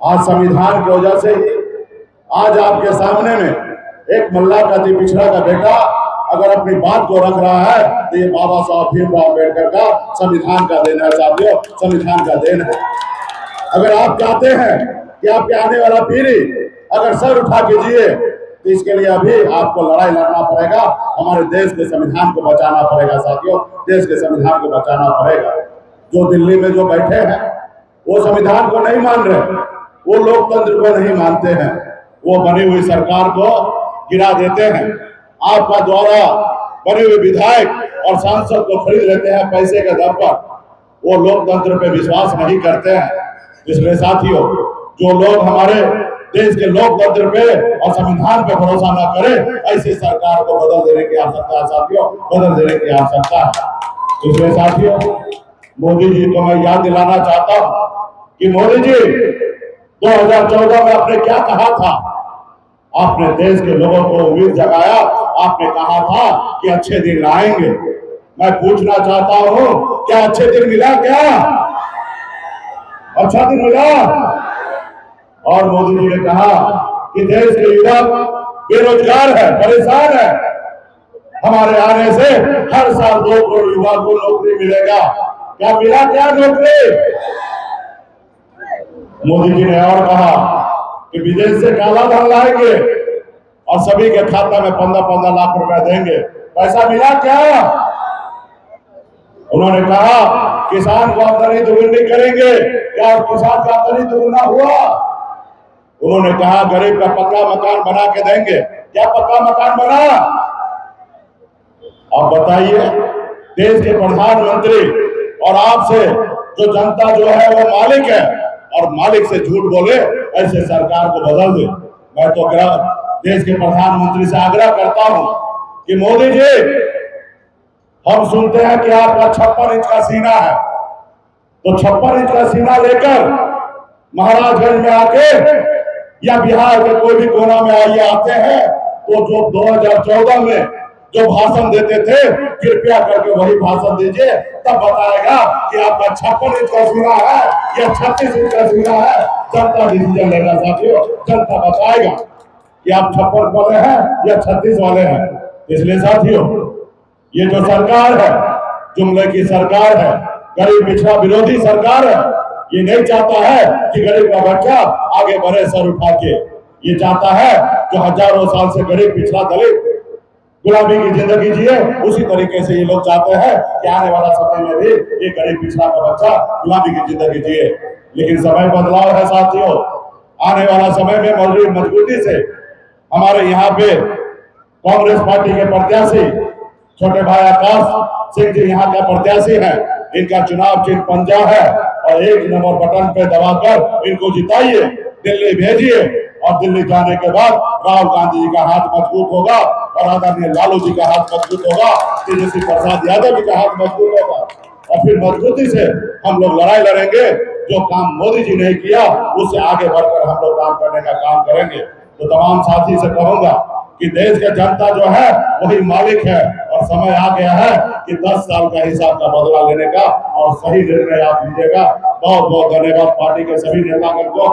आज संविधान की वजह से ही आज आपके सामने में एक मल्ला का पिछड़ा का बेटा अगर अपनी बात को रख रहा है तो ये बाबा साहब भीमराव अम्बेडकर का संविधान का देन है साथियों, संविधान का देन है। अगर आप चाहते हैं कि आपके आने वाला पीढ़ी अगर सर उठा के जिए तो इसके लिए अभी आपको लड़ाई लड़ना पड़ेगा, हमारे देश के संविधान को बचाना पड़ेगा साथियों, देश के संविधान को बचाना पड़ेगा। जो दिल्ली में जो बैठे हैं वो संविधान को नहीं मान रहे, वो लोकतंत्र को नहीं मानते हैं, वो बनी हुई सरकार को गिरा देते हैं। आपका द्वारा बने हुए विधायक और सांसद को खरीद लेते हैं पैसे के दम पर, वो लोकतंत्र पे विश्वास नहीं करते हैं। इसलिए साथियों, जो लोग हमारे देश के लोकतंत्र पे और संविधान पे भरोसा न करें, ऐसी सरकार को बदल देने की आवश्यकता है साथियों, बदल देने की आवश्यकता है। इसलिए साथियों, मोदी जी को मैं याद दिलाना चाहता हूं कि मोदी जी 2014 में आपने क्या कहा था? आपने देश के लोगों को उम्मीद जगाया, आपने कहा था कि अच्छे दिन आएंगे। मैं पूछना चाहता हूं, क्या अच्छे दिन मिला? क्या अच्छा दिन मिला? और मोदी जी ने कहा कि देश के युवा बेरोजगार है, परेशान है, हमारे आने से हर साल 2 करोड़ युवा को नौकरी मिलेगा। क्या मिला? क्या नौकरी? मोदी जी ने और कहा कि विदेश से काला धन लाएंगे और सभी के खाता में 15-15 लाख रुपए देंगे। पैसा मिला? क्या उन्होंने कहा किसान को आमदनी दोगुनी करेंगे। क्या किसान का आमदनी दोगुना हुआ? उन्होंने कहा गरीब का पक्का मकान बना के देंगे। क्या पक्का मकान बना? अब बताइए, देश के प्रधानमंत्री और आपसे जो जनता जो है वो मालिक है, और मालिक से झूठ बोले, ऐसे सरकार को बदल दे। मैं तो देश के प्रधानमंत्री से आग्रह करता हूं कि मोदी जी, हम सुनते हैं कि आपका 56 इंच का सीना है, तो 56 इंच का सीना लेकर महाराजगंज में आके या बिहार के कोई भी कोना में आइए, आते हैं तो जो 2014 में जो भाषण देते थे, कृपया करके वही भाषण दीजिए, तब बताएगा कि आपका 56 इंच का सीना है या 36 इंच का सीना है। जनता डिसीजन लेगा साथियों, जनता बताएगा कि आप 56 वाले हैं या 36 वाले हैं। इसलिए साथियों, ये जो सरकार है, जुमले की सरकार है, गरीब पिछड़ा विरोधी सरकार है, ये नहीं चाहता है कि गरीब का बच्चा आगे बढ़े सर उठा के। ये चाहता है जो हजारों साल से गरीब पिछड़ा दलित गुलामी की जिंदगी जिए, उसी तरीके से ये लोग चाहते हैं कि आने वाला समय में भी ये गरीब पिछड़ा का बच्चा गुलामी की जिंदगी जिए। लेकिन समय बदलाव है साथियों, आने वाला समय में मजबूती से हमारे यहाँ पे कांग्रेस पार्टी के प्रत्याशी छोटे भाई आकाश सिंह जी यहाँ का प्रत्याशी है। इनका चुनाव चिन्ह पंजा है और 1 नंबर बटन पे दबाकर इनको जिताइए, दिल्ली भेजिए, और दिल्ली जाने के बाद राहुल गांधी जी का हाथ मजबूत होगा और आदरणीय लालू जी का हाथ मजबूत होगा, तेजस्वी प्रसाद यादव जी का हाथ मजबूत होगा, और फिर मजबूती से हम लोग लड़ाई लड़ेंगे। जो काम मोदी जी ने किया उससे आगे बढ़कर हम लोग काम करने का काम करेंगे। तो तमाम साथी से कहूंगा कि देश का जनता जो है वही मालिक है, और समय आ गया है कि 10 साल का हिसाब का बदला लेने का और सही निर्णय आप लीजिएगा। बहुत बहुत धन्यवाद पार्टी के सभी नेतागण को।